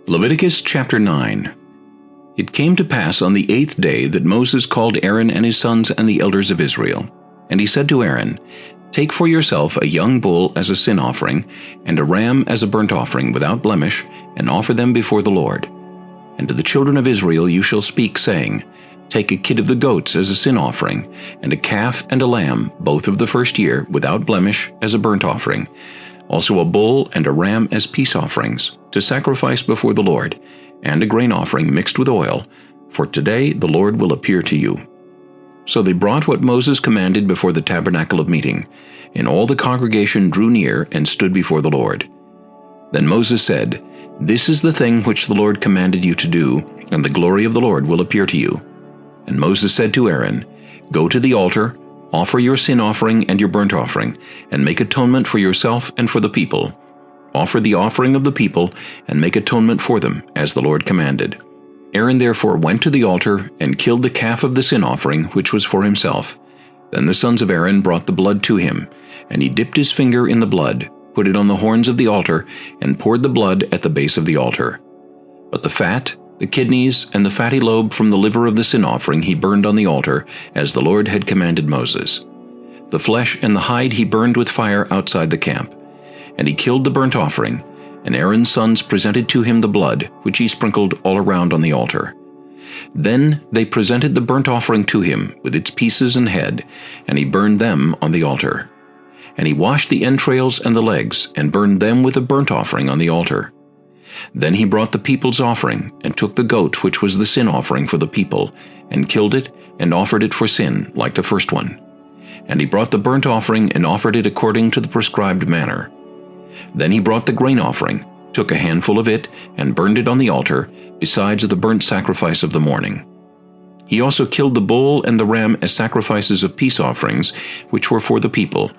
Leviticus chapter 9. It came to pass on the 8th day that Moses called Aaron and his sons and the elders of Israel. And he said to Aaron, Take for yourself a young bull as a sin offering, and a ram as a burnt offering without blemish, and offer them before the Lord. And to the children of Israel you shall speak, saying, Take a kid of the goats as a sin offering, and a calf and a lamb, both of the first year, without blemish, as a burnt offering. Also a bull and a ram as peace offerings, to sacrifice before the Lord, and a grain offering mixed with oil, for today the Lord will appear to you. So they brought what Moses commanded before the tabernacle of meeting, and all the congregation drew near and stood before the Lord. Then Moses said, This is the thing which the Lord commanded you to do, and the glory of the Lord will appear to you. And Moses said to Aaron, Go to the altar, offer your sin offering and your burnt offering, and make atonement for yourself and for the people. Offer the offering of the people, and make atonement for them, as the Lord commanded. Aaron therefore went to the altar, and killed the calf of the sin offering, which was for himself. Then the sons of Aaron brought the blood to him, and he dipped his finger in the blood, put it on the horns of the altar, and poured the blood at the base of the altar. But the fat, the kidneys, and the fatty lobe from the liver of the sin offering he burned on the altar, as the Lord had commanded Moses. The flesh and the hide he burned with fire outside the camp. And he killed the burnt offering, and Aaron's sons presented to him the blood, which he sprinkled all around on the altar. Then they presented the burnt offering to him, with its pieces and head, and he burned them on the altar. And he washed the entrails and the legs, and burned them with a burnt offering on the altar. Then he brought the people's offering, and took the goat which was the sin offering for the people, and killed it, and offered it for sin, like the first one. And he brought the burnt offering, and offered it according to the prescribed manner. Then he brought the grain offering, took a handful of it, and burned it on the altar, besides the burnt sacrifice of the morning. He also killed the bull and the ram as sacrifices of peace offerings, which were for the people,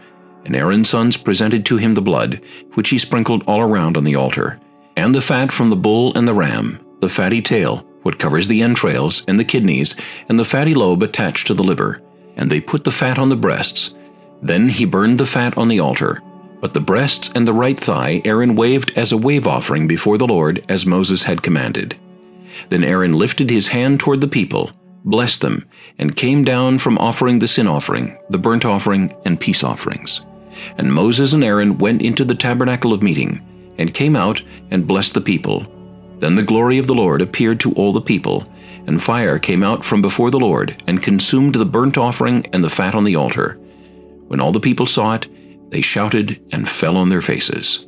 and Aaron's sons presented to him the blood, which he sprinkled all around on the altar, and the fat from the bull and the ram, the fatty tail, what covers the entrails, and the kidneys, and the fatty lobe attached to the liver, and they put the fat on the breasts. Then he burned the fat on the altar. But the breasts and the right thigh Aaron waved as a wave offering before the Lord, as Moses had commanded. Then Aaron lifted his hand toward the people, blessed them, and came down from offering the sin offering, the burnt offering, and peace offerings. And Moses and Aaron went into the tabernacle of meeting, and came out and blessed the people. Then the glory of the Lord appeared to all the people, and fire came out from before the Lord, and consumed the burnt offering and the fat on the altar. When all the people saw it, they shouted and fell on their faces.